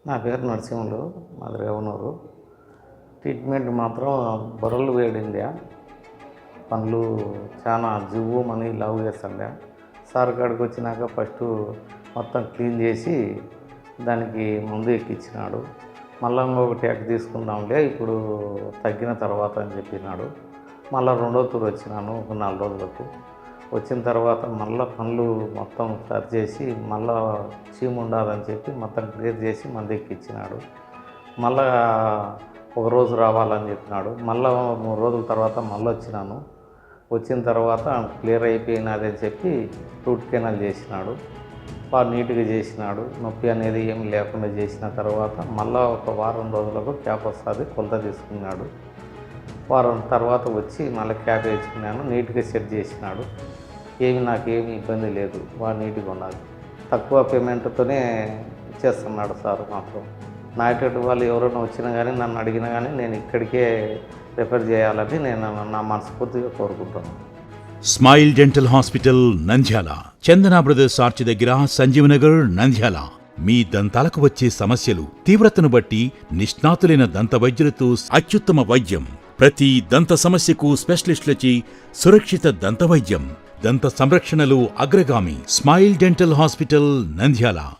నా పేరు నరసింహులు, మాది రేవనూరు. ట్రీట్మెంట్ మాత్రం బొరలు వేడింది, పనులు చాలా జివ్వుమని లవ్ చేస్తుండే. సార్ కాడికి వచ్చినాక ఫస్ట్ మొత్తం క్లీన్ చేసి దానికి మందు ఎక్కించినాడు. మళ్ళీ ఇంకొక ట్యాక్ తీసుకుందాంలే ఇప్పుడు తగ్గిన తర్వాత అని చెప్పినాడు. మళ్ళీ రెండో తూరు వచ్చినాను ఒక 4 రోజులకు. వచ్చిన తర్వాత మళ్ళీ పనులు మొత్తం సరి చేసి మళ్ళీ చీము ఉండాలని చెప్పి మొత్తం క్లియర్ చేసి మందు ఎక్కించినాడు. మళ్ళా ఒక రోజు రావాలని చెప్పినాడు. మళ్ళీ 3 రోజుల తర్వాత మళ్ళీ వచ్చినాను. వచ్చిన తర్వాత క్లియర్ అయిపోయినది అని చెప్పి రూట్ కెనాల్ చేసినాడు. బాగా నీట్గా చేసినాడు. నొప్పి అనేది ఏమి లేకుండా చేసిన తర్వాత మళ్ళీ ఒక వారం రోజులకు క్యాప్ వస్తుంది, కొలత తీసుకున్నాడు. వారం తర్వాత వచ్చి మళ్ళీ క్యాప్ వేసుకున్నాను. నీట్గా సెట్ చేసినాడు. నాకేమి ఇబ్బంది లేదు, బాగా నీట్గా ఉన్నది. తక్కువ పేమెంట్తోనే చేస్తున్నాడు సార్ మాత్రం. నాయటెడ్ వాళ్ళు ఎవరైనా వచ్చినా కానీ నన్ను అడిగినా కానీ నేను ఇక్కడికే రిఫర్ చేయాలని నేను నా మనస్ఫూర్తిగా కోరుకుంటున్నాను. స్మైల్ డెంటల్ హాస్పిటల్ నంద్యాల, చందన బ్రదర్స్ ఆర్చ్ దగ్గర, సంజీవనగర్, నంద్యాల. మీ దంతాలకు వచ్చే సమస్యలు తీవ్రతను బట్టి నిష్ణాతులైన దంత వైద్యులతో అత్యుత్తమ వైద్యం. ప్రతి దంత సమస్యకు స్పెషలిస్టులచే సురక్షిత దంత వైద్యం. దంత సంరక్షణలో అగ్రగామి. Smile Dental Hospital Nandyal.